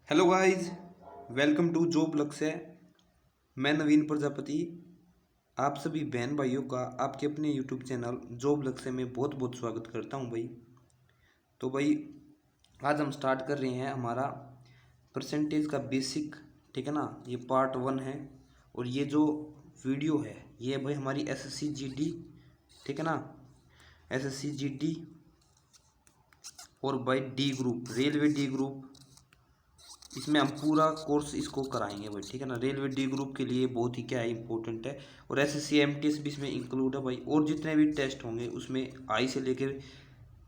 Hello guys, welcome to job Lakshya. मैं नवीन प्रजापति आप सभी बहन भाइयों का आपके अपने यूट्यूब चैनल जॉब लक्ष्य में बहुत बहुत स्वागत करता हूं भाई। तो भाई आज हम स्टार्ट कर रहे हैं हमारा परसेंटेज का बेसिक, ठीक है ना। ये पार्ट 1 है और ये जो वीडियो है ये भाई हमारी एसएससी जीडी, ठीक है ना, एसएससी जीडी और भाई D group, railway D group, इसमें हम पूरा कोर्स इसको कराएंगे भाई, ठीक है ना। रेलवे डी ग्रुप के लिए बहुत ही क्या है इंपॉर्टेंट है और एसएससी एमटीएस भी इसमें इंक्लूड है भाई। और जितने भी टेस्ट होंगे उसमें हाई से लेके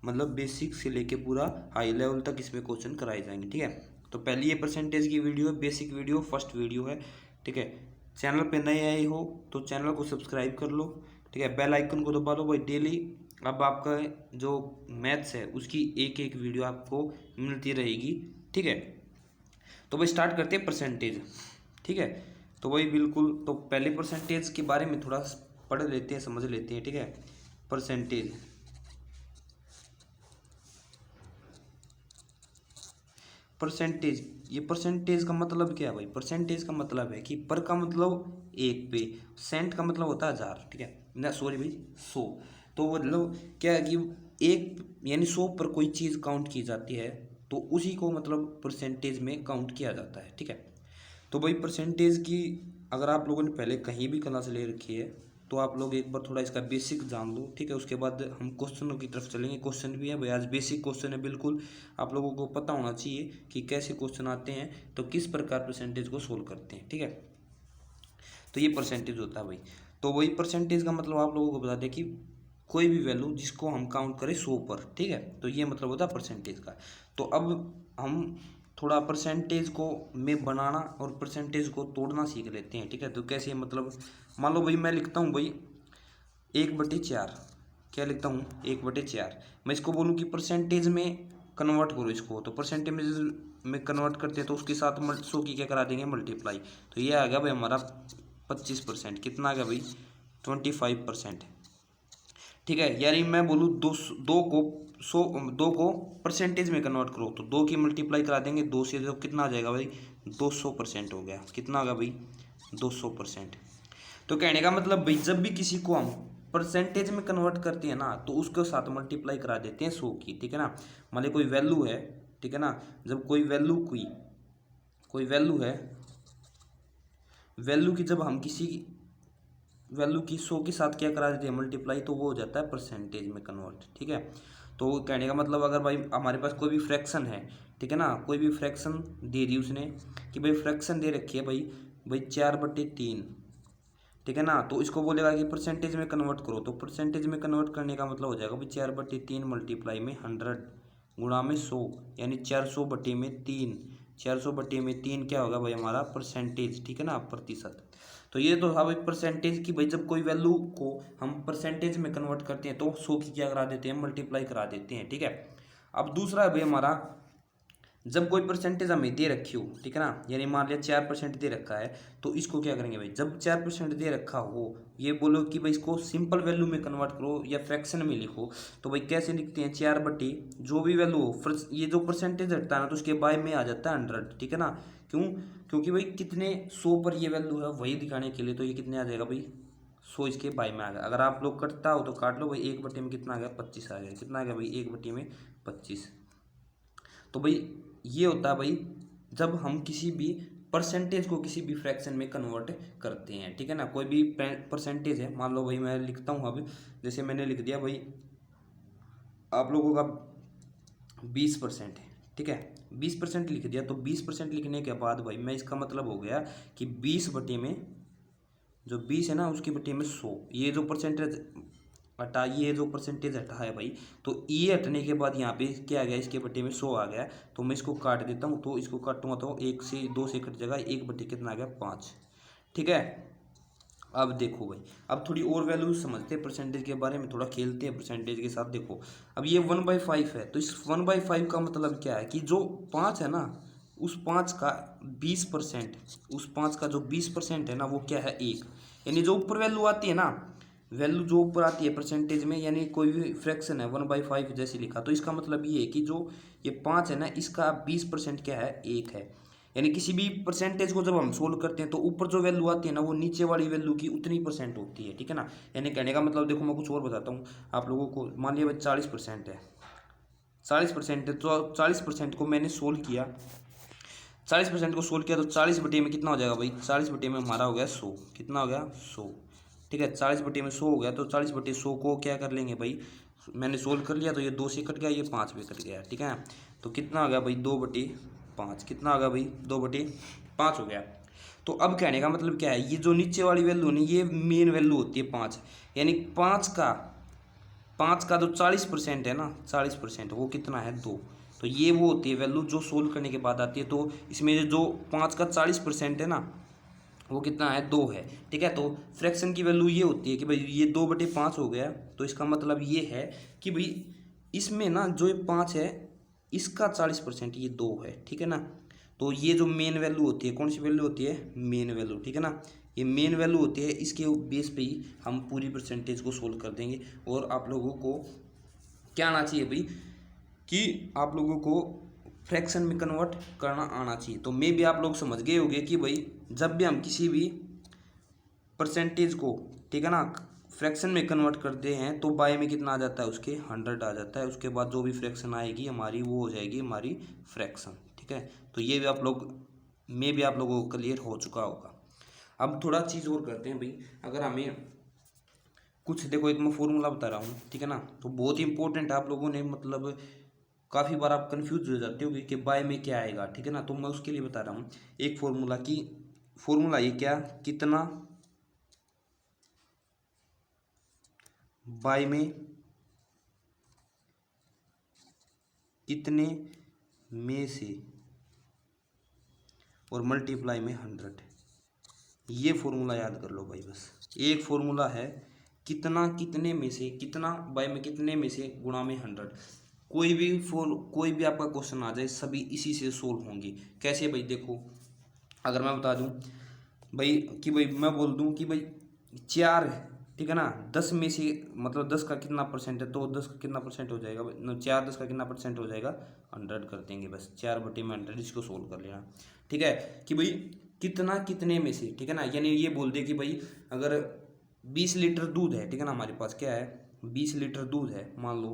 मतलब बेसिक से लेके पूरा हाई लेवल तक इसमें क्वेश्चन कराए जाएंगे, ठीक है। तो पहली ये परसेंटेज की वीडियो है, बेसिक वीडियो, फर्स्ट वीडियो है, ठीक है। चैनल पे नए आए हो तो चैनल को सब्सक्राइब कर लो, ठीक है। बेल आइकन को दबा लो भाई। डेली अब आपका जो मैथ्स है उसकी एक एक वीडियो आपको मिलती रहेगी, ठीक है। तो भाई स्टार्ट करते हैं परसेंटेज, ठीक है। तो भाई बिल्कुल, तो पहले परसेंटेज के बारे में थोड़ा पढ़ लेते हैं, समझ लेते हैं, ठीक है। परसेंटेज, परसेंटेज, ये परसेंटेज का मतलब क्या है भाई? परसेंटेज का मतलब है कि पर का मतलब एक पे, सेंट का मतलब होता है हजार, ठीक है ना, सॉरी भाई 100। तो मतलब क्या है कि एक यानी 100 पर कोई चीज़ काउंट की जाती है तो उसी को मतलब परसेंटेज में काउंट किया जाता है, ठीक है। तो भाई परसेंटेज की अगर आप लोगों ने पहले कहीं भी क्लास ले रखी है तो आप लोग एक बार थोड़ा इसका बेसिक जान लो, ठीक है। उसके बाद हम क्वेश्चनों की तरफ चलेंगे। क्वेश्चन भी है भाई, आज बेसिक क्वेश्चन है, बिल्कुल आप लोगों को पता होना चाहिए कि कैसे क्वेश्चन आते हैं तो किस प्रकार परसेंटेज को सोल्व करते हैं, ठीक है। तो ये परसेंटेज होता है भाई। तो वही परसेंटेज का मतलब आप लोगों को बता दें कि कोई भी वैल्यू जिसको हम काउंट करें 100 पर, ठीक है, तो ये मतलब होता है परसेंटेज का। तो अब हम थोड़ा परसेंटेज को में बनाना और परसेंटेज को तोड़ना सीख लेते हैं, ठीक है। तो कैसे, मतलब मान लो भाई मैं लिखता हूँ भाई 1/4, क्या लिखता हूँ 1/4। मैं इसको बोलूँ कि परसेंटेज में कन्वर्ट करो इसको, तो परसेंटेज में कन्वर्ट करते हैं तो उसके साथ 100 की क्या करा देंगे, मल्टीप्लाई। तो ये आ गया भाई हमारा 25%। कितना आ गया भाई? 25%, ठीक है। यानी मैं बोलूँ दो को 100, 2 को परसेंटेज में कन्वर्ट करो तो 2 की मल्टीप्लाई करा देंगे 2 से, तो कितना आ जाएगा भाई? 200% हो गया। कितना आ गया भाई? 200%। तो कहने का मतलब भाई जब भी किसी को हम परसेंटेज में कन्वर्ट करते हैं ना तो उसके साथ मल्टीप्लाई करा देते हैं 100 की, ठीक है ना। मान ली कोई वैल्यू है, ठीक है ना, जब कोई वैल्यू है, वैल्यू की जब हम किसी वैल्यू की 100 के साथ क्या करा देते हैं, मल्टीप्लाई, तो वो हो जाता है परसेंटेज में कन्वर्ट, ठीक है। तो कहने का मतलब अगर भाई हमारे पास कोई भी फ्रैक्शन है, ठीक है ना, कोई भी फ्रैक्शन दे दी उसने कि भाई फ्रैक्शन दे रखी है भाई 4/3, ठीक है ना, तो इसको बोलेगा कि परसेंटेज में कन्वर्ट करो। तो परसेंटेज में कन्वर्ट करने का मतलब हो जाएगा भाई 4/3 मल्टीप्लाई में 100 गुणा में 100, यानी 400/3। 400/3 क्या होगा भाई? हमारा परसेंटेज, ठीक है ना, प्रतिशत। तो ये तो था भाई परसेंटेज की। भाई जब कोई वैल्यू को हम परसेंटेज में कन्वर्ट करते हैं तो 100 की क्या करा देते हैं, मल्टीप्लाई करा देते हैं, ठीक है। अब दूसरा है भाई हमारा, जब कोई परसेंटेज हमें दे रखी हो, ठीक है ना, यानी मान लिया 4% दे रखा है, तो इसको क्या करेंगे भाई? जब 4% दे रखा हो, ये बोलो कि भाई इसको सिंपल वैल्यू में कन्वर्ट करो या फ्रैक्शन में लिखो, तो भाई कैसे लिखते हैं? 4/, जो भी वैल्यू हो, ये जो परसेंटेज हटता है ना तो उसके बाय में आ जाता है 100, ठीक है ना। क्यों? क्योंकि भाई कितने 100 पर ये वैल्यू है वही दिखाने के लिए, तो ये कितने आ जाएगा भाई? 100 इसके बाय में आ गया। अगर आप लोग कटता हो तो काट लो भाई, 1/, में कितना आ गया? 25 आ गया। कितना आ गया भाई? 1/, में 25। तो भाई ये होता है भाई जब हम किसी भी परसेंटेज को किसी भी फ्रैक्शन में कन्वर्ट करते हैं, ठीक है ना। कोई भी परसेंटेज है, मान लो भाई मैं लिखता हूँ अब, जैसे मैंने लिख दिया भाई आप लोगों का 20% है, ठीक है, 20% लिख दिया। तो 20% लिखने के बाद भाई मैं इसका मतलब हो गया कि 20/, में जो 20 है ना उसकी बटे में 100, ये जो परसेंटेज हटा, ये जो परसेंटेज हटा है भाई, तो ये हटने के बाद यहाँ पे क्या आ गया? इसके बटे में 100 आ गया। तो मैं इसको काट देता हूँ, तो इसको काटूंगा तो 1 से 2 से कट जाएगा, 1/, कितना आ गया? 5, ठीक है। अब देखो भाई, अब थोड़ी और वैल्यू समझते हैं परसेंटेज के बारे में, थोड़ा खेलते हैं परसेंटेज के साथ। देखो अब ये 1/5 है, तो इस 1/5 का मतलब क्या है कि जो 5 है ना उस 5 का 20%, उस 5 का जो 20% है ना वो क्या है? 1। यानी जो ऊपर वैल्यू आती है ना, वैल्यू जो ऊपर आती है परसेंटेज में, यानी कोई भी फ्रैक्शन है 1/5 जैसे लिखा, तो इसका मतलब ये है कि जो ये 5 है ना इसका 20% क्या है? 1 है। यानी किसी भी परसेंटेज को जब हम सोल्व करते हैं तो ऊपर जो वैल्यू आती है ना वो नीचे वाली वैल्यू की उतनी परसेंट होती है, ठीक है ना। यानी कहने का मतलब देखो मैं कुछ और बताता हूँ आप लोगों को। मान लिया भाई 40% है, 40% है, तो 40% को मैंने सोल्व किया, 40% को सोल्व किया तो 40 बटे में कितना हो जाएगा भाई, 40 बटे में हमारा हो गया 100, कितना हो गया 100, ठीक है। 40 बटे में 100 हो गया, तो 40 बटे 100 को क्या कर लेंगे भाई, मैंने सोल्व कर लिया तो ये 2 से कट गया, ये 5 पे कट गया, ठीक है। तो कितना हो गया भाई 2/5, कितना हो गया भाई 2/5 हो गया। तो अब कहने का मतलब क्या है, ये जो नीचे वाली वैल्यू नहीं, ये मेन वैल्यू होती है 5, यानी 5 का जो 40% है ना, 40% वो कितना है 2। तो ये वो होती है वैल्यू जो सोल्व करने के बाद आती है। तो इसमें जो 5 का 40% है ना वो कितना है 2 है, ठीक है। तो फ्रैक्शन की वैल्यू ये होती है कि भाई ये 2/5 हो गया, तो इसका मतलब ये है कि भाई इसमें ना जो ये 5 है इसका 40% ये 2 है, ठीक है ना। तो ये जो मेन वैल्यू होती है, कौन सी वैल्यू होती है, मेन वैल्यू, ठीक है ना। ये मेन वैल्यू होती है, इसके बेस पे ही हम पूरी परसेंटेज को सोल्व कर देंगे। और आप लोगों को क्या आना चाहिए भाई, कि आप लोगों को फ्रैक्शन में कन्वर्ट करना आना चाहिए। तो मे भी आप लोग समझ गए होंगे कि भाई जब भी हम किसी भी परसेंटेज को, ठीक है ना, फ्रैक्शन में कन्वर्ट करते हैं तो बाय में कितना आ जाता है, उसके 100 आ जाता है। उसके बाद जो भी फ्रैक्शन आएगी हमारी वो हो जाएगी हमारी फ्रैक्शन, ठीक है। तो ये भी आप लोग में भी आप लोगों को क्लियर हो चुका होगा। अब थोड़ा चीज़ और करते हैं भाई, अगर हमें कुछ देखो, एक मैं फॉर्मूला बता रहा हूँ, ठीक है ना, तो बहुत ही इंपॉर्टेंट है। आप लोगों ने मतलब काफ़ी बार आप कंफ्यूज हो जाते हो कि बाय में क्या आएगा, ठीक है ना। तो मैं उसके लिए बता रहा हूँ एक फॉर्मूला की, फॉर्मूला ये क्या, कितना बाय में कितने में से और मल्टीप्लाई में 100, ये फॉर्मूला याद कर लो भाई। बस एक फॉर्मूला है, कितना कितने में से, कितना बाय में कितने में से गुणा में 100। कोई भी आपका क्वेश्चन आ जाए सभी इसी से सोल्व होंगे। कैसे भाई, देखो अगर मैं बता दूं भाई कि भाई मैं बोल दूं कि भाई 4, ठीक है ना, 10 में से मतलब 10 का कितना परसेंट है, तो 10 का कितना परसेंट हो जाएगा, 4 10 का कितना परसेंट हो जाएगा, 100 कर देंगे बस, 4/100 इसको सोल्व कर लेना, ठीक है। कि भाई कितना कितने में से, ठीक है ना, यानी ये बोल दे कि भाई अगर 20 लीटर दूध है, ठीक है ना, हमारे पास क्या है 20 लीटर दूध है, मान लो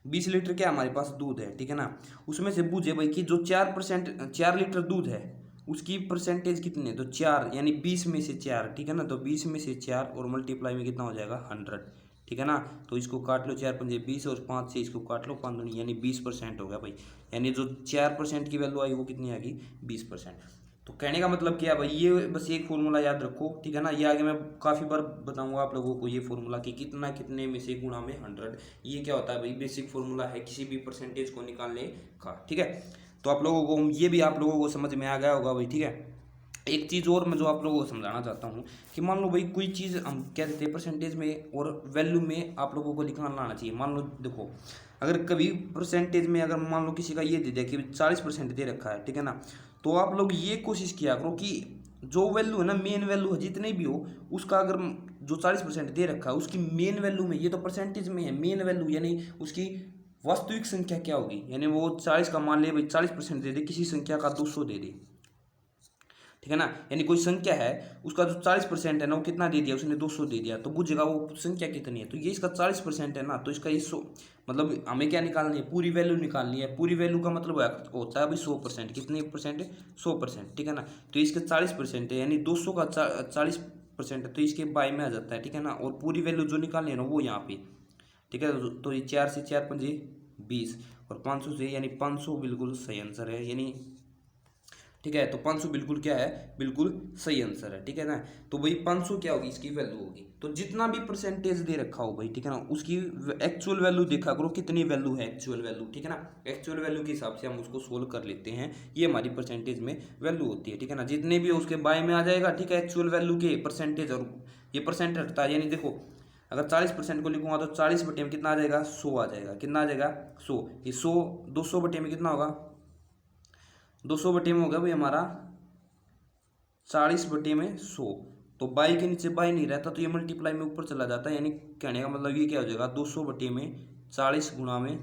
20 लीटर क्या हमारे पास दूध है, ठीक है ना। उसमें से पूछे भाई कि जो 4 लीटर दूध है उसकी परसेंटेज कितनी है, तो 4 यानी 20 में से 4, ठीक है ना। तो 20 में से 4 और मल्टीप्लाई में कितना हो जाएगा 100, ठीक है ना। तो इसको काट लो, 4×5 = 20 और 5 से इसको काट लो, 5 दूनी यानी 20% हो गया भाई। यानी जो 4% की वैल्यू आई वो कितनी आ गई 20%। तो कहने का मतलब क्या है भाई, ये बस एक फॉर्मूला याद रखो, ठीक है ना। ये आगे मैं काफ़ी बार बताऊंगा आप लोगों को ये फॉर्मूला कि कितना कितने में से गुणा में 100, ये क्या होता है भाई, बेसिक फॉर्मूला है किसी भी परसेंटेज को निकालने का, ठीक है। तो आप लोगों को ये भी आप लोगों को समझ में आ गया होगा भाई, ठीक है। एक चीज़ और मैं जो आप लोगों को समझाना चाहता हूँ कि मान लो भाई कोई चीज़ हम क्या देते हैं परसेंटेज में और वैल्यू में आप लोगों को निकालना आना चाहिए। मान लो देखो, अगर कभी परसेंटेज में अगर मान लो किसी का ये दे दिया कि 40% दे रखा है, ठीक है ना, तो आप लोग ये कोशिश किया करो कि जो वैल्यू है ना, मेन वैल्यू है जितनी भी हो, उसका अगर जो 40% दे रखा है उसकी मेन वैल्यू में, ये तो परसेंटेज में है, मेन वैल्यू यानी उसकी वास्तविक संख्या क्या होगी, यानी वो 40 का मान ले भाई 40% दे दे, किसी संख्या का 200 दे दे, ठीक है ना। यानी कोई संख्या है उसका जो 40% है ना वो कितना दे दिया उसने 200 दे दिया, तो बुझेगा वो संख्या कितनी है, तो ये इसका 40% है ना, तो इसका ये 100, मतलब हमें क्या निकालनी है, पूरी वैल्यू निकालनी है। पूरी वैल्यू का मतलब होता है भाई 100%, कितने परसेंट है 100%, ठीक है ना। तो इसके 40% है यानी 200 का 40% है, तो इसके बाय में आ जाता है, ठीक है ना। और पूरी वैल्यू जो निकालनी है ना वो यहाँ पे, ठीक है। तो ये 4 से 4×5 = 20 और 500 से, यानी 500 बिल्कुल सही आंसर है, यानी ठीक है। तो 500 बिल्कुल क्या है, बिल्कुल सही आंसर है, ठीक है ना। तो भाई 500 क्या होगी, इसकी वैल्यू होगी। तो जितना भी परसेंटेज दे रखा हो भाई, ठीक है ना, उसकी एक्चुअल वैल्यू देखा करो कितनी वैल्यू है, एक्चुअल वैल्यू, ठीक है ना। एक्चुअल वैल्यू के हिसाब से हम उसको सोल्व कर लेते हैं, ये हमारी परसेंटेज में वैल्यू होती है, ठीक है ना। जितने भी उसके बाय में आ जाएगा, ठीक है, एक्चुअल वैल्यू के परसेंटेज, और ये परसेंट हटता है, यानी देखो अगर 40% को लिखूंगा तो 40 बटे में कितना आ जाएगा 100 आ जाएगा, कितना आ जाएगा 100। ये 100 200 बटे में कितना होगा, 200 बटे में होगा भाई हमारा 40/100। तो बाई के नीचे बाई नहीं रहता तो ये मल्टीप्लाई में ऊपर चला जाता है, यानी कहने का मतलब ये क्या हो जाएगा 200 बटे में 40 गुणा में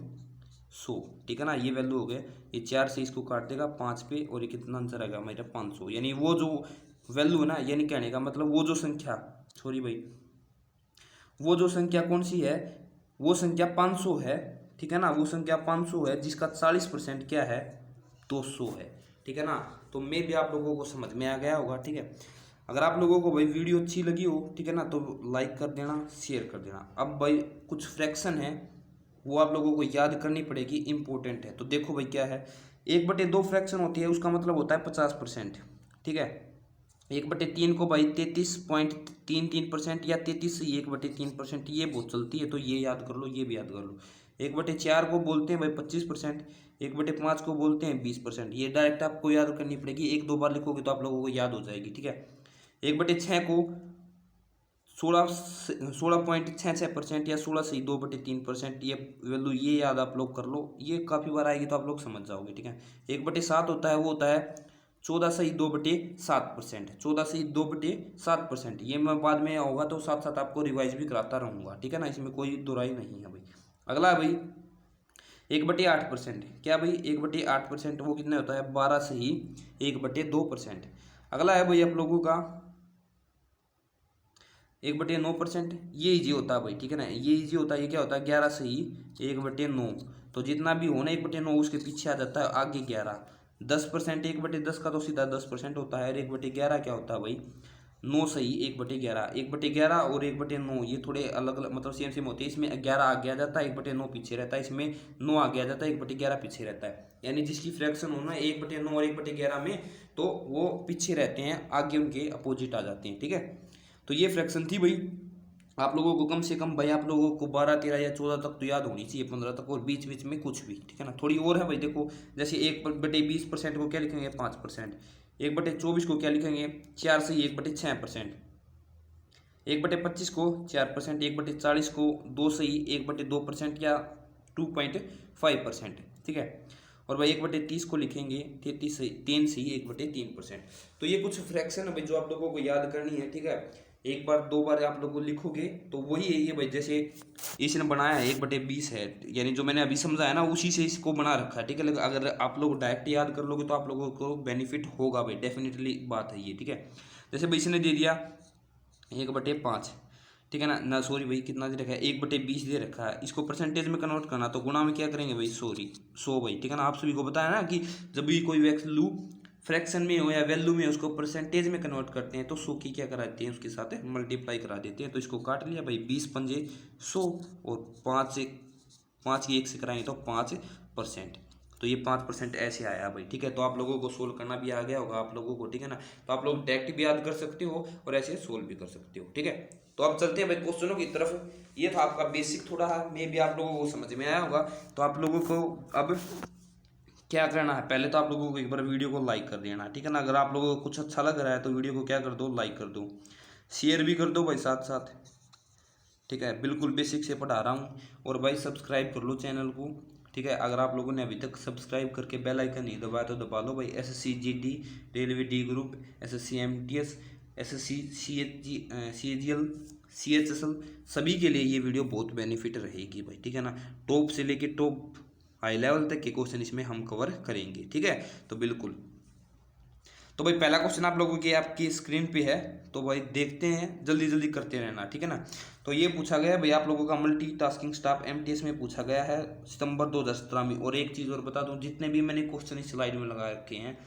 100, ठीक है ना। ये वैल्यू हो गए, ये 4 से इसको काट देगा 5 पे, और ये कितना आंसर आएगा मेरा 500। यानी वो जो वैल्यू है ना, यानी कहने का मतलब वो जो संख्या, सॉरी भाई, वो जो संख्या कौन सी है, वो संख्या 500 है, ठीक है ना। वो संख्या 500 है जिसका 40% क्या है, 200 है, ठीक है ना। तो मैं भी आप लोगों को समझ में आ गया होगा, ठीक है। अगर आप लोगों को भाई वीडियो अच्छी लगी हो, ठीक है ना, तो लाइक कर देना, शेयर कर देना। अब भाई कुछ फ्रैक्शन है वो आप लोगों को याद करनी पड़ेगी, इंपॉर्टेंट है। तो देखो भाई क्या है, 1/2 फ्रैक्शन होती है, उसका मतलब होता है 50%, ठीक है। 1/3 को भाई 33.33% या 33 से 1/3%, ये बहुत चलती है, तो ये याद कर लो, ये भी याद कर लो। 1/4 को बोलते हैं भाई 25%, 1/5 को बोलते हैं 20%। ये डायरेक्ट आपको याद करनी पड़ेगी, 1-2 बार लिखोगे तो आप लोगों को याद हो जाएगी, ठीक है। 1/6 को 16.66% या 16 से 2/3%, ये वैल्यू ये याद आप लोग कर लो, ये काफ़ी बार आएगी तो आप लोग समझ जाओगे, ठीक है। 1/7 होता है, वो होता है 14 से 2/7%, 14 से 2/7%। ये मैं बाद में होगा तो साथ साथ आपको रिवाइज भी कराता रहूँगा, ठीक है ना, इसमें कोई दुराई नहीं है भाई। अगला है भाई 1/8%, क्या भाई 1/8%, वो कितने होता है 12 से ही 1/2%। अगला है भाई आप लोगों का 1/9%, ये इजी होता है भाई, ठीक है ना, ये इजी होता है। ये क्या होता है 11 से ही 1/9, तो जितना भी हो ना 1/9 उसके पीछे आ जाता है आगे 11। 10%, 1/10 का तो सीधा 10% होता है, और 1/11 क्या होता है भाई 9 से ही 1/11। 1/11 और 1/9 ये थोड़े अलग अलग मतलब सेम सेम होते हैं। इसमें 11 आगे आ जाता है, 1/9 पीछे रहता है, इसमें 9 आगे आ जाता है, 1/11 पीछे रहता है। यानी जिसकी फ्रैक्शन हो ना 1/9 और 1/11 में, तो वो पीछे रहते हैं, आगे उनके अपोजिट आ जाते हैं, ठीक है। तो ये फ्रैक्शन थी भाई। आप लोगों को कम से कम भाई आप लोगों को 12, 13 या 14 तक तो याद होनी चाहिए, 15 तक, और बीच बीच में कुछ भी, ठीक है ना। थोड़ी और है भाई, देखो जैसे 1/20% को क्या लिखेंगे 5%, 1/24 को क्या लिखेंगे 4 से 1/6%, 1/25 को 4%, 1/40 को 2 से ही 1/2% या 2.5%, ठीक है। और भाई 1/30 को लिखेंगे 3 से ही 1/3%। तो ये कुछ फ्रैक्शन है भाई जो आप लोगों को याद करनी है, ठीक है। 1 बार 2 बार आप लोगों को लिखोगे तो वही है ये भाई, जैसे इसने बनाया है 1/20 है, यानी जो मैंने अभी समझाया ना उसी से इसको बना रखा है, ठीक है। लेकिन अगर आप लोग डायरेक्ट याद कर लोगे तो आप लोगों को बेनिफिट होगा भाई, डेफिनेटली बात है ये, ठीक है। जैसे भाई इसने दे दिया 1/5, ठीक है ना सॉरी भाई कितना दे रखा है 1/20 दे रखा है। इसको परसेंटेज में कन्वर्ट करना तो गुणा में क्या करेंगे भाई 100 भाई, ठीक है ना। आप सभी को बताया ना कि जब भी कोई वैल्यू फ्रैक्शन में हो या वैल्यू में उसको परसेंटेज में कन्वर्ट करते हैं तो 100 की क्या करा देते हैं उसके साथ मल्टीप्लाई करा देते हैं। तो इसको काट लिया भाई 20×5 100, और 5 की 1 से कराएंगे तो 5%। तो ये 5% ऐसे आया भाई, ठीक है। तो आप लोगों को सोल्व करना भी आ गया होगा आप लोगों को, ठीक है ना। तो आप लोग डायरेक्ट भी याद कर सकते हो और ऐसे सोल्व भी कर सकते हो, ठीक है। तो अब चलते हैं भाई क्वेश्चनों की तरफ। ये था आपका बेसिक, थोड़ा मे भी आप लोगों को समझ में आया होगा। तो आप लोगों को अब क्या करना है, पहले तो आप लोगों को एक बार वीडियो को लाइक कर देना, ठीक है ना। अगर आप लोगों को कुछ अच्छा लग रहा है तो वीडियो को क्या कर दो, लाइक कर दो, शेयर भी कर दो भाई साथ साथ, ठीक है। बिल्कुल बेसिक से पढ़ा रहा हूँ। और भाई सब्सक्राइब कर लो चैनल को, ठीक है। अगर आप लोगों ने अभी तक सब्सक्राइब करके बेल आइकन नहीं दबाया तो दबा लो भाई। SSC GD, railway D group, SSC MTS, SSC CGL, CHSL, सभी के लिए ये वीडियो बहुत बेनिफिट रहेगी भाई, ठीक है ना। टॉप से लेके टॉप हाई लेवल तक के क्वेश्चन इसमें हम कवर करेंगे, ठीक है। तो बिल्कुल, तो भाई पहला क्वेश्चन आप लोगों की आपकी स्क्रीन पे है, तो भाई देखते हैं, जल्दी जल्दी करते रहना, ठीक है ना। तो ये पूछा गया है भाई आप लोगों का मल्टीटास्किंग स्टाफ MTS में पूछा गया है सितंबर 2017 में। और एक चीज़ और बता दूं, जितने भी मैंने क्वेश्चन इस स्लाइड में लगा रखे हैं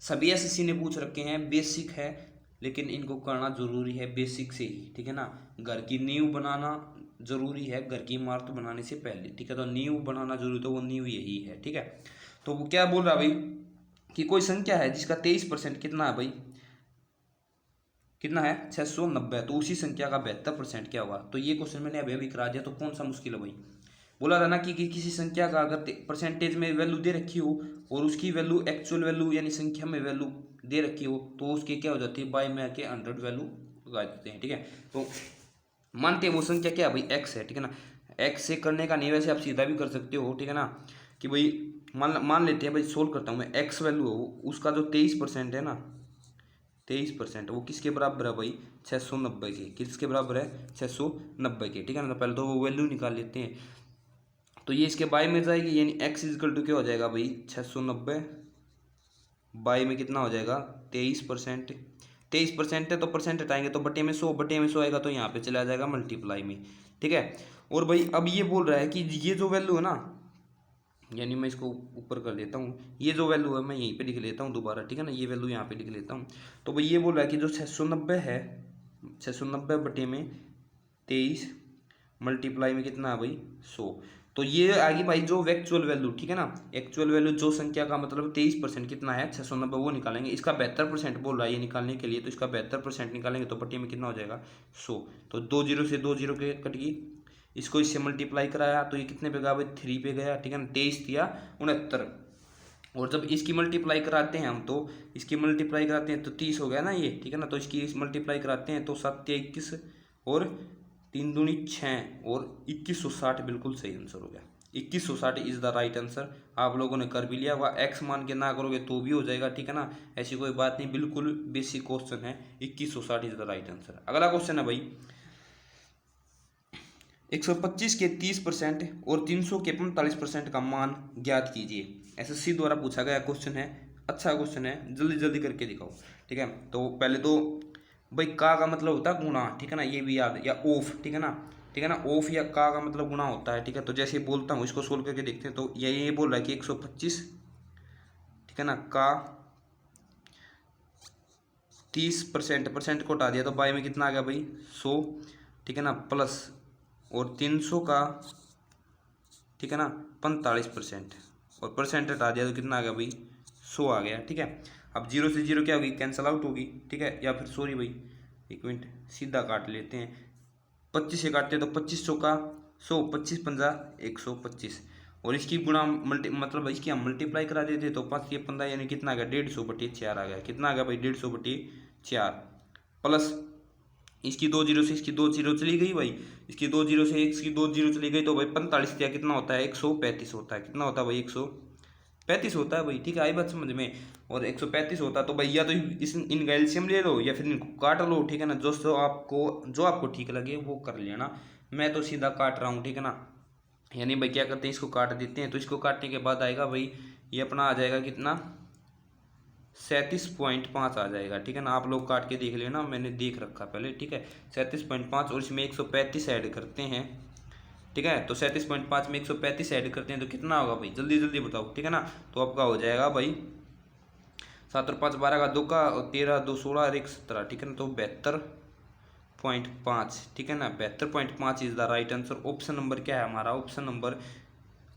सभी SSC ने पूछ रखे हैं, बेसिक है, लेकिन इनको करना जरूरी है बेसिक से ही, ठीक है ना। घर की नींव बनाना जरूरी है, घर की इमारत बनाने से पहले, ठीक है। तो नींव बनाना जरूरी, तो वो नींव यही है, ठीक है। तो वो क्या बोल रहा भाई कि कोई संख्या है जिसका 23% कितना है भाई, कितना है 690, तो उसी संख्या का 72% क्या होगा। तो ये क्वेश्चन मैंने अभी अभी करा दिया, तो कौन सा मुश्किल है भाई। बोला था ना कि किसी संख्या का अगर परसेंटेज में वैल्यू दे रखी हो और उसकी वैल्यू एक्चुअल वैल्यू यानी संख्या में वैल्यू दे रखी हो तो उसके क्या हो जाती है बाय में के 100 वैल्यू लगा देते हैं, ठीक है। तो मानते हैं वो संख्या क्या भाई x है, ठीक है ना। x से करने का नहीं, वैसे आप सीधा भी कर सकते हो, ठीक है ना। कि भाई मान लेते हैं भाई, सोल्व करता हूँ मैं, x वैल्यू हो उसका जो 23% है ना, 23% वो किसके बराबर है भाई 690 के, किसके बराबर है 690 के, ठीक है ना। तो पहले तो वो वैल्यू निकाल लेते हैं, तो ये इसके बाई में जाएगी, यानी x इजकल टू क्या हो जाएगा भाई 690, बाई में कितना हो जाएगा 23%। 23% है तो परसेंट हटाएंगे तो बटे में 100, बटे में 100 आएगा तो यहाँ पे चला जाएगा मल्टीप्लाई में, ठीक है। और भाई अब ये बोल रहा है कि ये जो वैल्यू है ना, यानी मैं इसको ऊपर कर देता हूँ, ये जो वैल्यू है मैं यहीं पे लिख लेता हूँ दोबारा, ठीक है ना, ये वैल्यू यहाँ पे लिख लेता हूँ। तो भाई ये बोल रहा है कि जो 690 है, 690 बटे में 23 मल्टीप्लाई में कितना है भाई 100, तो ये आएगी भाई जो एक्चुअल वैल्यू, ठीक है ना। एक्चुअल वैल्यू जो संख्या का मतलब 23% कितना है 690, वो निकालेंगे। इसका 72% बोल रहा है ये निकालने के लिए, तो इसका 72% निकालेंगे तो बटे में कितना हो जाएगा 100। तो 2 जीरो से 2 जीरो के कट गई, इसको इससे मल्टीप्लाई कराया तो ये कितने पे गया भाई 3 पे गया, ठीक है ना। 23 दिया 69, और जब इसकी मल्टीप्लाई कराते हैं हम, तो इसकी मल्टीप्लाई कराते हैं तो 30 हो गया ना ये, ठीक है ना। तो इसकी मल्टीप्लाई कराते हैं तो 7 या 21 और 3 दूनी 6 और 2160 बिल्कुल सही आंसर हो गया। 2160 इज द राइट आंसर। आप लोगों ने कर भी लिया हुआ, एक्स मान के ना करोगे तो भी हो जाएगा, ठीक है ना, ऐसी कोई बात नहीं, बिल्कुल बेसिक क्वेश्चन है। 2160 इज द राइट आंसर। अगला क्वेश्चन है भाई 125 के 30% और 300 के 45% का मान ज्ञात कीजिए। एसएससी द्वारा पूछा गया क्वेश्चन है, अच्छा क्वेश्चन है, जल्दी जल्दी करके दिखाओ, ठीक है। तो पहले तो भाई का मतलब होता है गुणा, ठीक है ना, ये भी याद, या ऑफ, ठीक है ना, ठीक है ना, ऑफ या का मतलब गुणा होता है, ठीक है। तो जैसे बोलता हूँ इसको सोल्व करके देखते हैं। तो ये बोल रहा है कि 125, ठीक है ना, का 30%, परसेंट को हटा दिया तो बाई में कितना आ गया भाई 100, ठीक है ना, प्लस और 300 का, ठीक है ना, 45%, और परसेंट हटा दिया तो कितना आ गया भाई 100 आ गया, ठीक है। अब जीरो से जीरो क्या होगी, कैंसिल आउट होगी, ठीक है। या फिर सॉरी भाई 1 मिनट, सीधा काट लेते हैं, 25 से काटते हैं तो 2500 का 100, 25 पंजा 125, और इसकी गुणा मतलब इसकी हम मल्टीप्लाई करा देते तो 5 के 15 यानी कितना आ गया 150/4 आ गया। कितना आ गया भाई 150/4, प्लस इसकी 2 जीरो से इसकी 2 जीरो चली गई भाई, इसकी 2 जीरो से इसकी 2 जीरो चली गई तो भाई 45 दिया कितना होता है 135 होता है। कितना होता है भाई 135 होता है भाई, ठीक है, आई बात समझ में। और 135 होता है तो भाई या तो इस इन एलसीएम ले लो या फिर इनको काट लो, ठीक है ना, जो आपको ठीक लगे वो कर लेना। मैं तो सीधा काट रहा हूँ, ठीक है ना, यानी भाई क्या करते हैं इसको काट देते हैं। तो इसको काटने के बाद आएगा भाई ये अपना आ जाएगा कितना 37.5 आ जाएगा, ठीक है ना। आप लोग काट के देख लेना, मैंने देख रखा पहले, ठीक है। 37.5 और इसमें 135 ऐड करते हैं, ठीक है। तो 37.5 में 135 ऐड करते हैं तो कितना होगा भाई, जल्दी जल्दी बताओ, ठीक है ना। तो आपका हो जाएगा भाई 7 और 5 12 का 2 का, और 13 2 16 और 1 17, ठीक है ना। तो 72.5, ठीक है ना, 72.5 is the right answer. Option number क्या है हमारा,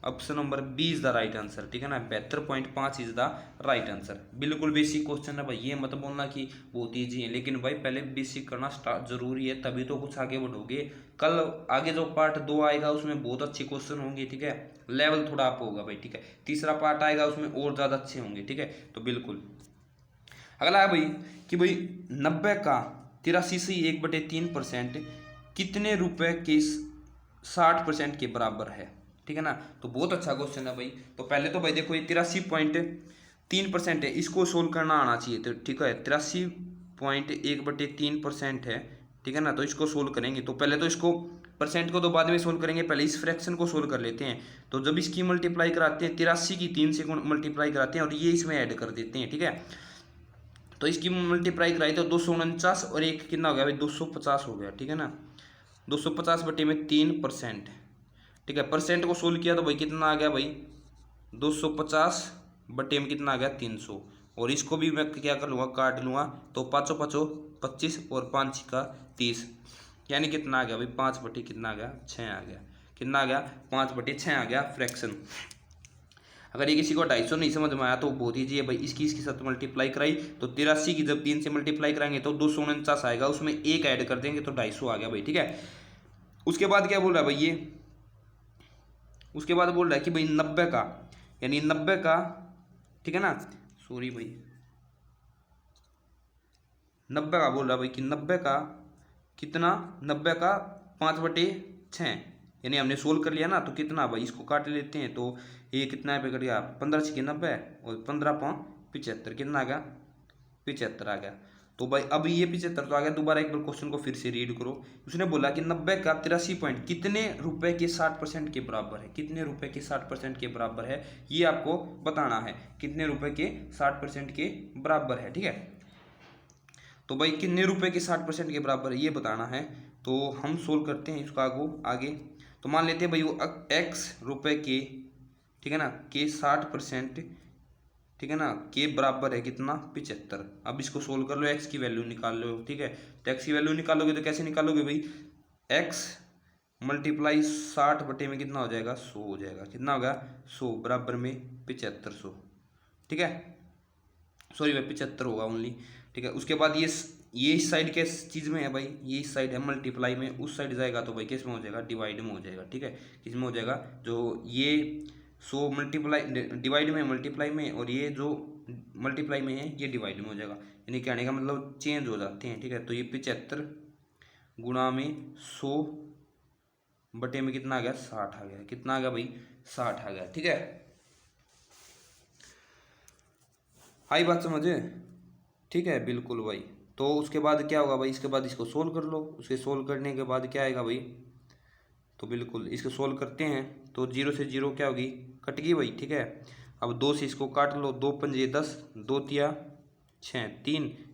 option number B is the right answer, ठीक है ना। 72.5 इज द राइट आंसर। बिल्कुल बेसिक क्वेश्चन है भाई, ये मत बोलना कि बहुत ईजी है, लेकिन भाई पहले बेसिक करना स्टार्ट जरूरी है, तभी तो कुछ आगे बढ़ोगे। कल आगे जो पार्ट 2 आएगा उसमें बहुत अच्छे क्वेश्चन होंगे, ठीक है, लेवल थोड़ा अप होगा भाई, ठीक है। तीसरा पार्ट आएगा उसमें और ज़्यादा अच्छे होंगे, ठीक है। तो बिल्कुल अगला है भाई कि भाई 90 का 83 से 1/3% कितने रुपए के 60% के बराबर है, ठीक है ना। तो बहुत अच्छा क्वेश्चन है भाई। तो पहले तो भाई देखो ये 83.3% है, इसको सोल्व करना आना चाहिए, तो ठीक है 83.1/3% है, ठीक है ना। तो इसको सोल्व करेंगे तो पहले तो इसको परसेंट को तो बाद में सोल्व करेंगे, पहले इस फ्रैक्शन को सोल्व कर लेते हैं। तो जब इसकी मल्टीप्लाई कराते हैं 83 की 3 से मल्टीप्लाई कराते हैं और ये इसमें ऐड कर देते हैं, ठीक है। तो इसकी मल्टीप्लाई कराई तो 249 और एक कितना हो गया भाई 250 हो गया, ठीक है ना। 250/3%, ठीक है। परसेंट को सोल्व किया तो भाई कितना आ गया भाई 250 बटे में कितना आ गया 300, और इसको भी मैं क्या कर लूँगा काट लूँगा, तो 5 5 25 और 5 का 30, यानी कितना आ गया भाई 5 बटे कितना आ गया 6 आ गया। कितना आ गया 5/6 आ गया फ्रैक्शन। अगर ये किसी को 250 नहीं समझ में आया तो बहुत ईजी है भाई, इसकी साथ मल्टीप्लाई कराई तो 83 की जब 3 से मल्टीप्लाई कराएंगे तो 249 आएगा, उसमें एक ऐड कर देंगे तो 250 आ गया भाई, ठीक है। उसके बाद क्या बोल रहा है भाई ये, उसके बाद बोल रहा है कि भाई 90 का, यानी 90 का, ठीक है ना, सॉरी भाई 90 का बोल रहा है भाई कि 90 का कितना, 90 का 5/6, यानी हमने सोल्व कर लिया ना, तो कितना भाई इसको काट लेते हैं तो ये कितना पे कट गया 15 6 90 और 15 5 75, कितना आ गया 75 आ गया। तो भाई अब ये 75 तो आ गया। दोबारा एक बार क्वेश्चन को फिर से रीड करो। उसने बोला कि 90 का 83 पॉइंट कितने रुपए के 60% के बराबर है, कितने रुपए के 60% के बराबर है, ये आपको बताना है। कितने रुपए के 60% के बराबर है, ठीक है। तो भाई कितने रुपए के 60% के बराबर है ये बताना है। तो हम सोल्व करते हैं इसको आगे। तो मान लेते हैं भाई वो x रुपए के, ठीक है ना, के 60%, ठीक है ना, के बराबर है कितना 75। अब इसको सोल्व कर लो, x की वैल्यू निकाल लो, ठीक है। तो x की वैल्यू निकालोगे तो कैसे निकालोगे भाई, x मल्टीप्लाई 60 बटे में कितना हो जाएगा 100 हो जाएगा। कितना होगा 100 बराबर में 7500, ठीक है। सॉरी भाई 75 होगा ओनली, ठीक है। उसके बाद ये इस साइड के चीज़ में है भाई, ये इस साइड है मल्टीप्लाई में, उस साइड जाएगा तो भाई किस में हो जाएगा डिवाइड में हो जाएगा, ठीक है। किस में हो जाएगा, जो ये 100 मल्टीप्लाई डिवाइड में मल्टीप्लाई में, और ये जो मल्टीप्लाई में है ये डिवाइड में हो जाएगा। यानी कहने का मतलब चेंज हो जाते हैं, ठीक है। तो ये 75 गुणा में 100 बटे में कितना आ गया 60 आ गया। कितना आ गया भाई 60 आ गया, ठीक है। आई बात समझे, ठीक है, बिल्कुल भाई। तो उसके बाद क्या होगा भाई, इसके बाद इसको सोल्व कर लो। उसके सोल्व करने के बाद क्या आएगा भाई, तो बिल्कुल इसको सोल्व करते हैं तो 0 से 0 क्या होगी, कट गई भाई, ठीक है। अब 2 से इसको काट लो, 2 पंजे 10, 2 तिया 6,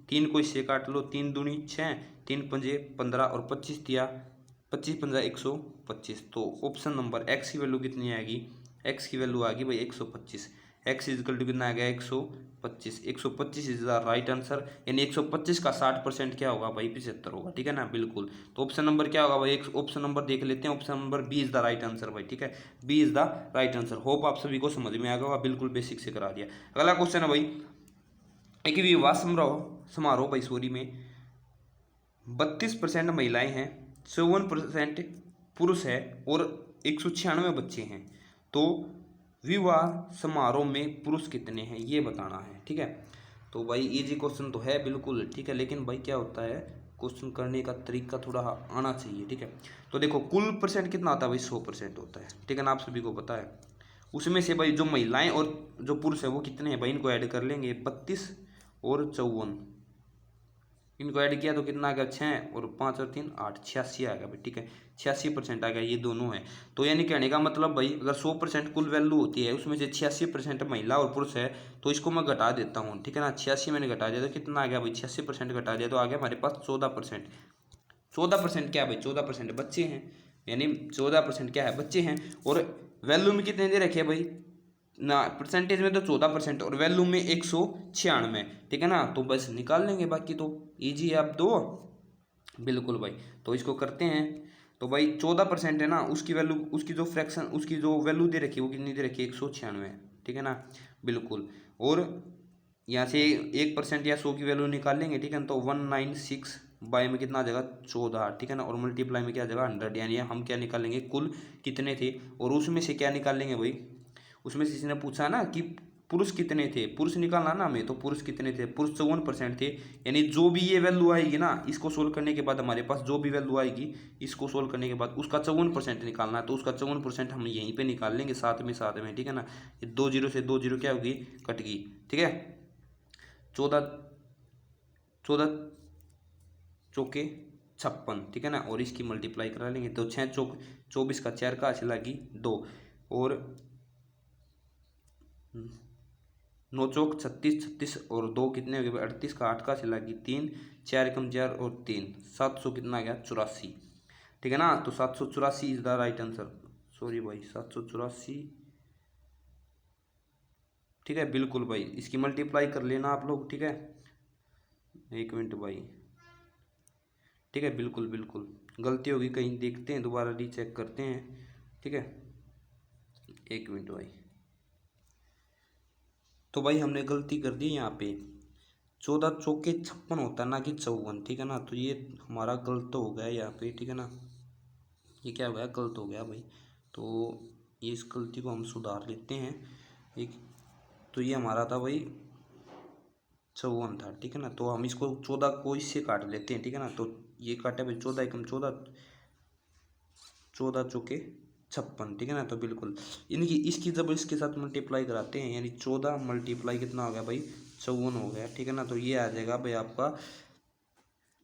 3 को इससे काट लो, 3 दूनी 6, 3 पंजे 15 और 25 तिया 25 पंजा 125। तो ऑप्शन नंबर एक्स की वैल्यू कितनी आएगी, एक्स की वैल्यू आ गई भाई 125। एक्स इजकल टू कितना आ गया 125। 125 इज द राइट आंसर। यानी 125 का 60% क्या होगा भाई 75 होगा, ठीक है ना, बिल्कुल। तो ऑप्शन नंबर क्या होगा भाई, ऑप्शन नंबर देख लेते हैं। Option number B is the right answer भाई, ठीक है, B is the right answer. Hope आप सभी को समझ में आ गया होगा, बिल्कुल बेसिक से करा दिया। अगला क्वेश्चन है भाई, एक विवाह समारोह भाई सॉरी में 32% महिलाएं हैं, 54% पुरुष है और 196 बच्चे हैं। तो विवाह समारोह में पुरुष कितने हैं ये बताना है, ठीक है। तो भाई इजी क्वेश्चन तो है बिल्कुल, ठीक है, लेकिन भाई क्या होता है क्वेश्चन करने का तरीका थोड़ा आना चाहिए, ठीक है। तो देखो कुल परसेंट कितना आता है भाई 100% होता है, ठीक है ना, आप सभी को पता है। उसमें से भाई जो महिलाएं और जो पुरुष है वो कितने हैं भाई, इनको ऐड कर लेंगे 32 और 54, इनको ऐड किया तो कितना आ गया 6 और 5 और 3 8, 86 आ गया भाई, ठीक है। 86% आ गया, ये दोनों है। तो यानी कहने का मतलब भाई अगर 100% कुल वैल्यू होती है उसमें से 86% महिला और पुरुष है, तो इसको मैं घटा देता हूँ, ठीक है ना। 86 मैंने घटा दिया तो कितना आ गया भाई 86% घटा दिया तो आ गया हमारे पास 14%। 14% क्या है भाई 14% बच्चे हैं, यानी 14% क्या है बच्चे हैं। और वैल्यू में कितने दे रखे हैं भाई ना, परसेंटेज में तो 14% और वैल्यू में 196, ठीक है ना। तो बस निकाल लेंगे, बाकी तो ईजी है। आप दो बिल्कुल भाई, तो इसको करते हैं। तो भाई 14% है ना, उसकी वैल्यू, उसकी जो फ्रैक्शन, उसकी जो वैल्यू दे रखी है वो कितनी दे रखी है 196, ठीक है ना, बिल्कुल। और यहाँ से 1% या 100 की वैल्यू निकाल लेंगे, ठीक है ना। तो 196 बाय में कितना आ जाएगा 14, ठीक है ना, और मल्टीप्लाई में क्या आ जाएगा 100। यानी हम क्या निकालेंगे कुल कितने थे, और उसमें से क्या निकालेंगे भाई, उसमें से किसी ने पूछा ना कि पुरुष कितने थे, पुरुष निकालना ना हमें, तो पुरुष कितने थे, पुरुष 54% थे। यानी जो भी ये वैल्यू आएगी ना, इसको सोल्व करने के बाद हमारे पास जो भी वैल्यू आएगी, इसको सोल्व करने के बाद उसका 54% निकालना है। तो उसका 54% हम यहीं पे निकाल लेंगे साथ में, ठीक है ना। ये 2 जीरो से 2 जीरो क्या होगी कट गई, ठीक है। 14 14 चौके 56, ठीक है ना, और इसकी मल्टीप्लाई करा लेंगे तो 6 चौक 24 का 4 का चलागी 2 और 9 चौक 36, 36 और 2 कितने हो गए 38 का 8 का चलागी 3, 4 कम 4 और 3 700 कितना आ गया 84, ठीक है ना। तो 784 is the right answer. Sorry भाई 784, ठीक है, बिल्कुल भाई। इसकी मल्टीप्लाई कर लेना आप लोग, ठीक है। 1 मिनट भाई, ठीक है, बिल्कुल बिल्कुल गलती होगी कहीं, देखते हैं दोबारा रीचेक करते हैं, ठीक है। 1 मिनट भाई, तो भाई हमने गलती कर दी यहाँ पे, 14 चौके 56 होता है ना कि 54, ठीक है ना। तो ये हमारा गलत हो गया यहाँ पे, ठीक है ना, ये क्या हो गया गलत हो गया भाई। तो ये इस गलती को हम सुधार लेते हैं एक। तो ये हमारा था भाई 54 था, ठीक है ना। तो हम इसको 14 को इससे काट लेते हैं, ठीक है ना। तो ये काटे भाई 14 एकम 14, 14 चौके 56, ठीक है ना। तो बिल्कुल इनकी इसकी जब इसके साथ मल्टीप्लाई कराते हैं, यानी 14 मल्टीप्लाई कितना हो गया भाई 54 हो गया, ठीक है ना। तो ये आ जाएगा भाई आपका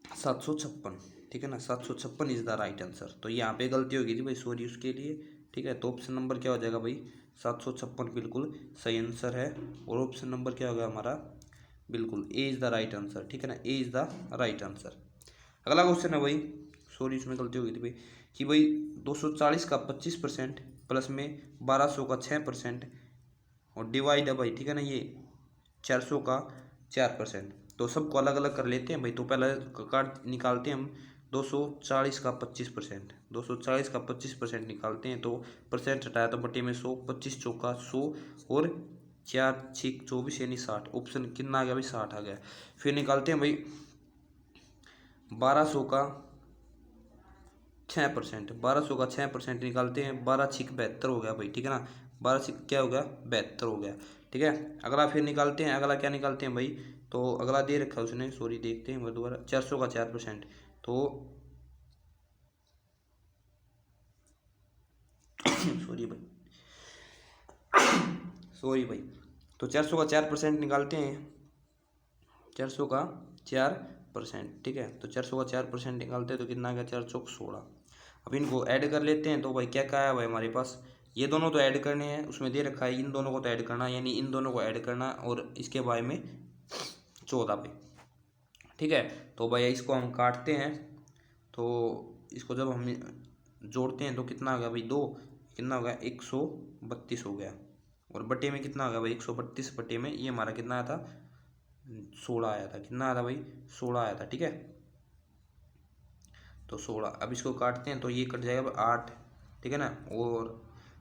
756, ठीक है ना, 756 इज द राइट आंसर। तो यहाँ पे गलती होगी थी भाई, सॉरी उसके लिए, ठीक है। तो ऑप्शन नंबर क्या हो जाएगा भाई, 756 बिल्कुल सही आंसर है। और ऑप्शन नंबर क्या होगा हमारा, बिल्कुल A is the right answer, ठीक है ना, A is the right answer. अगला क्वेश्चन है भाई, सॉरी इसमें गलती हो गई थी भाई, कि भाई 240 का 25% प्लस में 1200 का 6% और डिवाइड है भाई, ठीक है ना, ये 400 का 4%। तो सबको अलग अलग कर लेते हैं भाई। तो पहले कार्ड निकालते हैं हम, 240 का 25%, 240 का 25% निकालते हैं। तो परसेंट हटाया तो बटे में 100, 25 चौका 100 और 4 6 24 यानी 60। ऑप्शन कितना आ गया भाई, 60 आ गया। फिर निकालते हैं भाई 1200 का 6%, 1200 का 6% निकालते हैं, 12 6 72 हो गया भाई, ठीक है ना, 12 6 क्या हो गया, 72 हो गया, ठीक है। अगला फिर निकालते हैं, अगला क्या निकालते हैं भाई, तो अगला दे रखा है उसने, सॉरी देखते हैं दोबारा, 400 का 4%, तो सॉरी भाई, सॉरी भाई, तो 400 का 4% निकालते हैं, 400 का 4%, ठीक है। तो 400 का 4% निकालते हैं तो कितना आ गया, 4 चौक 16। अब इनको ऐड कर लेते हैं। तो भाई क्या क्या है भाई हमारे पास, ये दोनों तो ऐड करने हैं, उसमें दे रखा है इन दोनों को तो ऐड करना, यानी इन दोनों को ऐड करना और इसके बारे में 14 पे, ठीक है। तो भाई इसको हम काटते हैं, तो इसको जब हम जोड़ते हैं तो कितना आ गया भाई, 2 कितना हो गया, 132 हो गया। और बटे में कितना आ गया भाई, 132 बटे में ये हमारा कितना आया था, 16 आया था। कितना आया था भाई, 16 आया था, ठीक है। तो 16, अब इसको काटते हैं तो ये कट जाएगा 8, ठीक है ना, और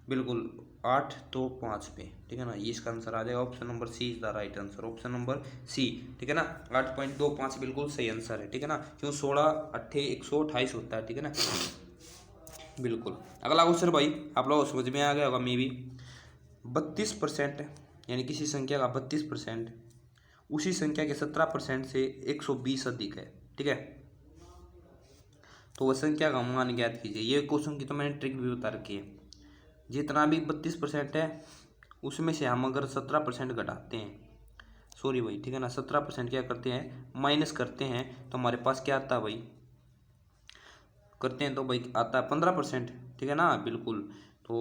बिल्कुल 8 तो 5 पे, ठीक है ना, ये इसका आंसर आ जाएगा। Option number C is the right answer, option number C, ठीक है ना, 8.25 बिल्कुल सही आंसर है, ठीक है ना, क्यों 16 8 128 होता है, ठीक है ना, बिल्कुल। अगला क्वेश्चन भाई आप लोगों को समझ में आ गया होगा मे भी, 32% यानी किसी संख्या का 32% उसी संख्या के 17% से 120 अधिक है, ठीक है। तो वह संख्या का मान ज्ञात कीजिए। ये क्वेश्चन की तो मैंने ट्रिक भी बता रखी है। जितना भी 32% है उसमें से हम अगर 17% घटाते हैं, सॉरी भाई, ठीक है ना, 17% क्या करते हैं, माइनस करते हैं, तो हमारे पास क्या आता है भाई, करते हैं तो भाई आता है 15%, ठीक है ना, बिल्कुल। तो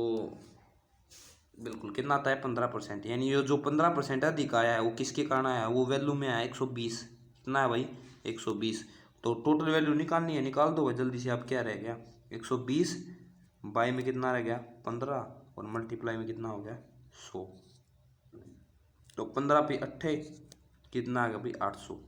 बिल्कुल कितना आता है, 15%, यानी ये जो 15% अधिक आया है वो किसके कारण आया है, वो वैल्यू में आया 120। कितना है भाई, 120। तो टोटल वैल्यू निकालनी है, निकाल दो भाई जल्दी से। आप क्या रह गया, 120 बाई में कितना रह गया, 15, और मल्टीप्लाई में कितना हो गया, 100। तो 15 पे 8 कितना आ गया भाई, 800।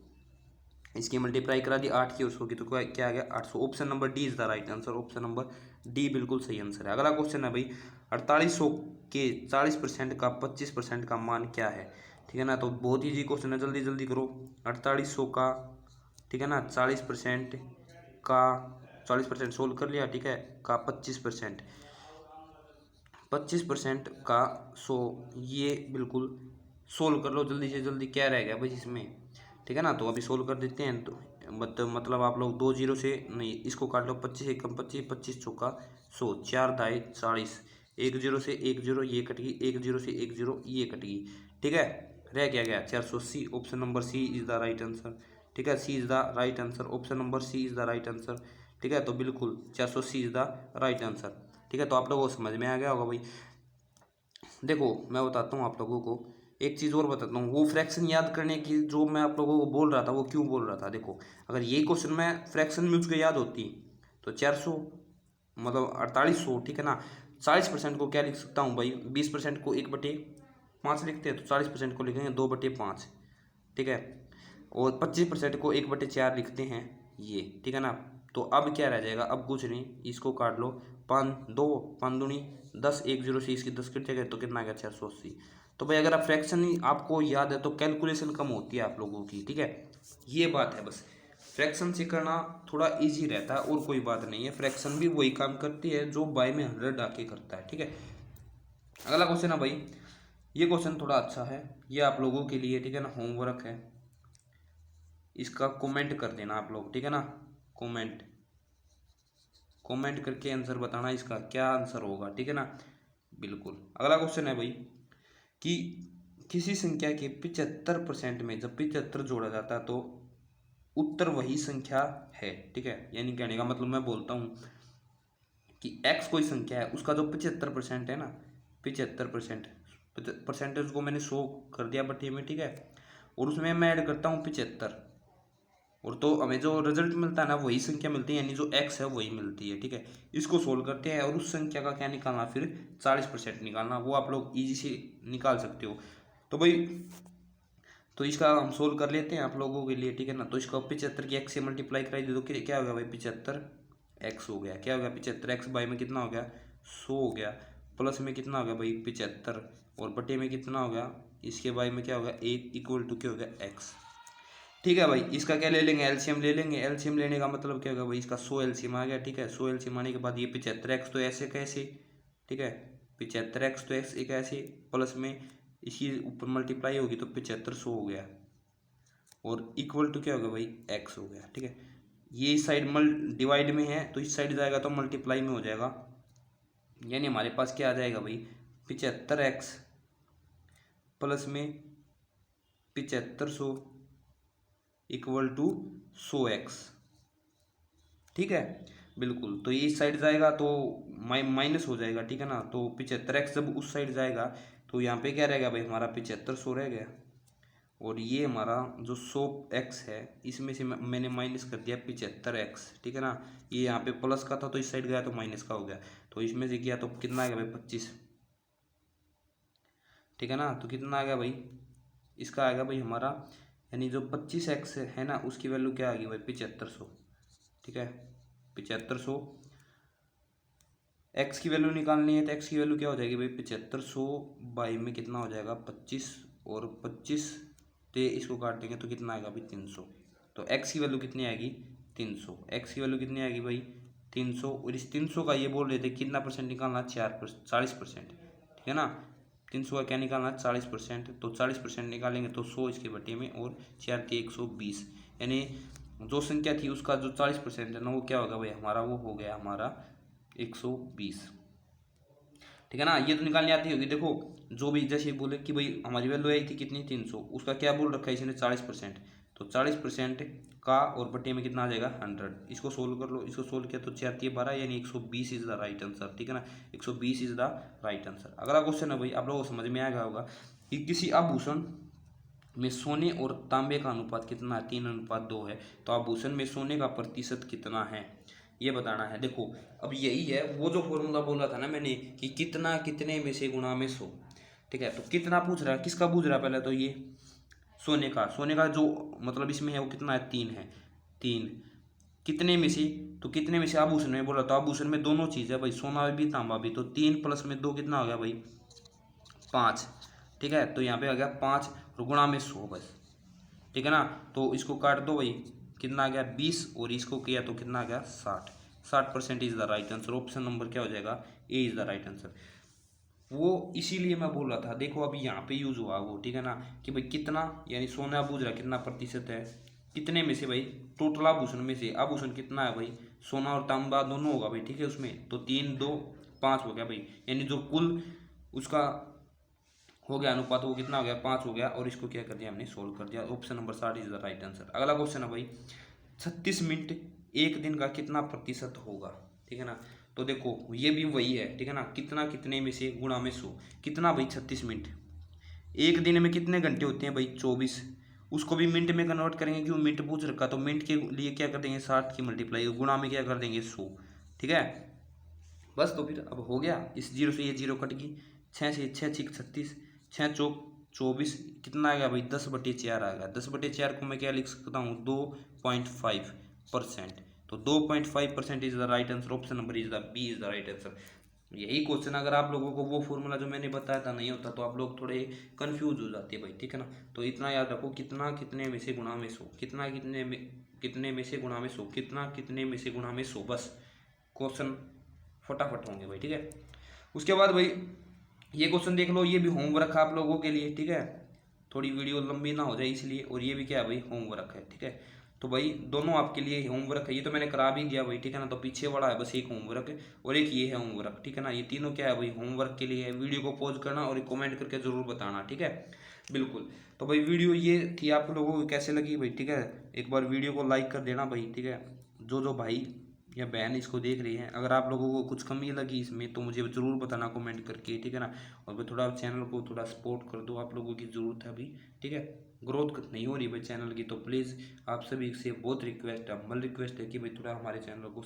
इसकी मल्टीप्लाई करा दी 8 की उसको की, तो क्या आ गया, 800। Option number D is the right answer, option number D बिल्कुल सही आंसर है। अगला क्वेश्चन है भाई, 4800 के 40% का 25% का मान क्या है, ठीक है ना। तो बहुत ईजी क्वेश्चन है, जल्दी जल्दी करो। 4800 का, ठीक है ना, 40% का, 40% सोल्व कर लिया, ठीक है, का 25%, 25% का 100, ये बिल्कुल सोल्व कर लो जल्दी से जल्दी। क्या रह गया भाई इसमें, ठीक है ना। तो अभी सोल्व कर देते हैं। तो मतलब आप लोग 2 जीरो से नहीं, इसको काट लो, 25 एकम 25, 25 चौका 100, 4 दाई 40, 1 जीरो से 1 जीरो ये कट गई, 1 जीरो से 1 जीरो ये कट गई, ठीक है। रह क्या गया, 480। Option number C is the right answer, ठीक है, C is the right answer, option number C is the right answer, ठीक है। तो बिल्कुल 480 इज द राइट आंसर, ठीक है। तो आप लोगों को समझ में आ गया होगा भाई। देखो मैं बताता हूँ आप लोगों को, एक चीज़ और बताता हूँ, वो फ्रैक्शन याद करने की जो मैं आप लोगों को बोल रहा था वो क्यों बोल रहा था। देखो अगर यही क्वेश्चन मैं फ्रैक्शन में मुझको याद होती तो 400 मतलब 4800, ठीक है ना। 40% को क्या लिख सकता हूँ भाई, 20% को 1/5 लिखते हैं, तो 40% को लिखेंगे 2/5, ठीक है। और 25% को 1/4 लिखते हैं ये, ठीक है ना। तो अब क्या रह जाएगा, अब कुछ नहीं, इसको काट लो, 5 2 5 दूनी 10, 1 जीरो से इसकी 10 कट जाएगा, तो कितना आ गया, 480। तो भाई अगर आप फ्रैक्शन ही आपको याद है तो कैलकुलेशन कम होती है आप लोगों की, ठीक है, ये बात है बस। फ्रैक्शन से करना थोड़ा इजी रहता है और कोई बात नहीं है। फ्रैक्शन भी वही काम करती है जो बाय में 100 आके करता है, ठीक है। अगला क्वेश्चन है भाई, ये क्वेश्चन थोड़ा अच्छा है, ये आप लोगों के लिए, ठीक है ना, होमवर्क है। इसका कमेंट कर देना आप लोग, ठीक है ना, कमेंट कमेंट करके आंसर बताना इसका क्या आंसर होगा, ठीक है ना, बिल्कुल। अगला क्वेश्चन है भाई कि किसी संख्या के 75% में जब 75 जोड़ा जाता है तो उत्तर वही संख्या है, ठीक है। यानी कहने का मतलब मैं बोलता हूँ कि x कोई संख्या है, उसका जो 75% है ना, 75% परसेंटेज को मैंने 100 कर दिया बटे में, ठीक है, और उसमें मैं ऐड करता हूँ 75, और तो हमें जो रिजल्ट मिलता है ना वही संख्या मिलती है, यानी जो x है वही मिलती है, ठीक है। इसको सोल्व करते हैं और उस संख्या का क्या निकालना, फिर 40% निकालना, वो आप लोग ईजी से निकाल सकते हो। तो भाई तो इसका हम सोल्व कर लेते हैं आप लोगों के लिए, ठीक है ना। तो इसका 75 की x से मल्टीप्लाई कराई दे, तो क्या हो गया भाई, 75x हो गया। क्या हो गया, 75x बाई में कितना हो गया, 100 हो गया, प्लस में कितना हो गया भाई 75, और बटे में कितना हो गया, इसके बाई में क्या होगा 1 इक्वल टू क्या हो गया x, ठीक है भाई। इसका क्या ले लेंगे, एलसीएम ले लेंगे। एलसीएम लेने का मतलब क्या होगा भाई, इसका 100 एलसीएम आ गया, ठीक है। 100 एलसीएम आने के बाद ये 75x तो ऐसे कैसे, ठीक है, 75x तो ऐसे कैसे, प्लस में इसी ऊपर मल्टीप्लाई होगी तो 7500 हो गया, और इक्वल टू क्या होगा भाई x हो गया, ठीक है। ये इस साइड डिवाइड में है तो इस साइड जाएगा तो मल्टीप्लाई में हो जाएगा, यानी हमारे पास क्या आ जाएगा भाई 75x प्लस में 7500 इक्वल टू 100x, ठीक है, बिल्कुल। तो ये इस साइड जाएगा तो माइनस हो जाएगा, ठीक है ना। तो 75x जब उस साइड जाएगा तो यहाँ पे क्या रहेगा भाई, हमारा 7500 रह गया, और ये हमारा जो 100x है इसमें से मैंने माइनस कर दिया 75x, ठीक है ना। ये यहाँ पे प्लस का था तो इस साइड गया तो माइनस का हो गया, तो इसमें से किया तो कितना आ गया भाई 25, ठीक है ना। तो कितना आ गया भाई, इसका आ गया भाई हमारा, यानी जो 25x है ना उसकी वैल्यू क्या आ गई भाई 7500, ठीक है। 7500 x की वैल्यू निकालनी है तो x की वैल्यू क्या हो जाएगी भाई 7500 बाई में कितना हो जाएगा 25, और 25 ते इसको काट देंगे तो कितना आएगा भाई 300। तो x की वैल्यू कितनी आएगी 300, x की वैल्यू कितनी आएगी भाई 300, और इस 300 का ये बोल रहे थे कितना परसेंट निकालना, 40%, ठीक है ना। 300 का क्या निकालना 40%, तो 40% निकालेंगे तो 100 इसके बटे में, और 4 के 120, यानी जो संख्या थी उसका जो 40% है ना वो क्या होगा भाई हमारा, वो हो गया हमारा 120, ठीक है ना। ये तो निकालनी आती होगी। देखो जो भी जैसे बोले कि भाई हमारी वैल्यू आई थी कितनी 300, उसका क्या बोल रखा है इसने 40%, तो 40% का और बटे में कितना आ जाएगा 100। इसको सोल्व कर लो, इसको सोल्व किया तो 4 के 12 यानी 120 इज द राइट आंसर, ठीक है ना। 120 इज द राइट आंसर। अगला क्वेश्चन है भाई, आप लोगों को समझ में आ गया होगा कि किसी आभूषण में सोने और तांबे का अनुपात कितना है, 3:2 है, तो आभूषण में सोने का प्रतिशत कितना है ये बताना है। देखो अब यही है वो जो फॉर्मूला बोला था ना मैंने कि कितना कितने में से गुणा में 100, ठीक है। तो कितना पूछ रहा है, किसका पूछ रहा है, पहले तो ये सोने का जो मतलब इसमें है वो कितना है 3 है, 3 कितने में से, तो कितने में से आभूषण में बोला, तो आभूषण में दोनों चीज़ है भाई, सोना भी तांबा भी, तो 3 प्लस में 2 कितना हो गया भाई 5, ठीक है। तो यहाँ पे आ गया 5 और गुणा में 100 बस, ठीक है ना। तो इसको काट दो भाई, कितना आ गया 20, और इसको किया तो कितना आ गया 60% is the right answer. Option number क्या हो जाएगा, ए इज द राइट आंसर। वो इसीलिए मैं बोल रहा था, देखो अभी यहाँ पे यूज हुआ वो, ठीक है ना, कि भाई कितना, यानी सोना पूछ रहा कितना प्रतिशत है, कितने में से भाई, टोटल आभूषण में से, आभूषण कितना है भाई, सोना और तांबा दोनों होगा भाई, ठीक है उसमें, तो 3 2 5 हो गया भाई, यानी जो कुल उसका हो गया अनुपात वो कितना हो गया 5 हो गया, और इसको क्या कर दिया हमने सोल्व कर दिया। Option number 60 is the right answer. अगला क्वेश्चन है भाई 36 मिनट एक दिन का कितना प्रतिशत होगा, ठीक है ना। तो देखो ये भी वही है, ठीक है ना, कितना कितने में से गुणा में 100, कितना भाई 36 मिनट, एक दिन में कितने घंटे होते हैं भाई 24, उसको भी मिनट में कन्वर्ट करेंगे, क्यों मिनट पूछ रखा, तो मिनट के लिए क्या कर देंगे 60 की मल्टीप्लाई, गुणा में क्या कर देंगे 100, ठीक है। बस तो फिर अब हो गया, इस जीरो से ये जीरो कट गई, 6 से 6 6 36, 6 चौक 24, कितना आ गया भाई 10/4 आ गया। 10/4 को मैं क्या लिख सकता हूँ 2.5%, तो 2.5% is the right answer. Option number is the B is the right answer. यही क्वेश्चन अगर आप लोगों को वो फॉर्मूला जो मैंने बताया था नहीं होता तो आप लोग थोड़े कंफ्यूज हो जाते भाई, ठीक है ना। तो इतना याद रखो, कितना कितने में से गुणा में 100, कितना कितने में से गुणा में 100, कितना कितने में से गुणा में 100, बस क्वेश्चन फटाफट होंगे भाई, ठीक है। उसके बाद भाई ये क्वेश्चन देख लो, ये भी होमवर्क है आप लोगों के लिए, ठीक है, थोड़ी वीडियो लंबी ना हो जाए इसलिए, और ये भी क्या है भाई होमवर्क है, ठीक है। तो भाई दोनों आपके लिए होमवर्क है, ये तो मैंने करा भी दिया भाई, ठीक है ना। तो पीछे वाला है बस एक होमवर्क और एक ये है होमवर्क, ठीक है ना। ये तीनों क्या है भाई होमवर्क के लिए है। वीडियो को पॉज करना और कमेंट करके जरूर बताना, ठीक है। बिल्कुल। तो भाई वीडियो ये थी, आप लोगों को कैसे लगी भाई, ठीक है, एक बार वीडियो को लाइक कर देना भाई, ठीक है। जो भाई या बहन इसको देख रही हैं, अगर आप लोगों को कुछ कमी लगी इसमें तो मुझे ज़रूर बताना कमेंट करके, ठीक है ना। और भाई थोड़ा चैनल को थोड़ा सपोर्ट कर दो, आप लोगों की ज़रूरत है अभी, ठीक है। ग्रोथ नहीं हो रही भाई चैनल की, तो प्लीज़ आप सभी से बहुत रिक्वेस्ट है, हम्बल रिक्वेस्ट है कि भाई थोड़ा हमारे चैनल को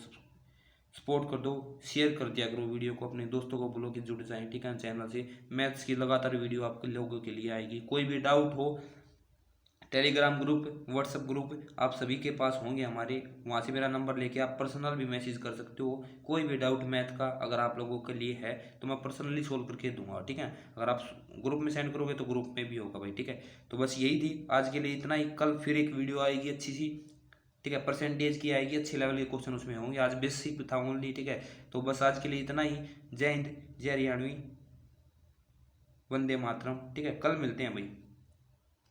सपोर्ट कर दो, शेयर कर दिया करो वीडियो को, अपने दोस्तों को बोलो कि जुड़ जाएं, ठीक है, चैनल से। मैथ्स की लगातार वीडियो आपके लोगों के लिए आएगी। कोई भी डाउट हो, टेलीग्राम ग्रुप, व्हाट्सएप ग्रुप आप सभी के पास होंगे हमारे, वहाँ से मेरा नंबर लेके आप पर्सनल भी मैसेज कर सकते हो। कोई भी डाउट मैथ का अगर आप लोगों के लिए है तो मैं पर्सनली सोल्व करके दूंगा, ठीक है। अगर आप ग्रुप में सेंड करोगे तो ग्रुप में भी होगा भाई, ठीक है। तो बस यही थी आज के लिए, इतना ही। कल फिर एक वीडियो आएगी अच्छी सी, ठीक है, परसेंटेज की आएगी, अच्छे लेवल के क्वेश्चन उसमें होंगे। आज बेसिक था ओनली, ठीक है। तो बस आज के लिए इतना ही। जय हिंद, जय हरियाणवी, वंदे मातरम, ठीक है। कल मिलते हैं भाई।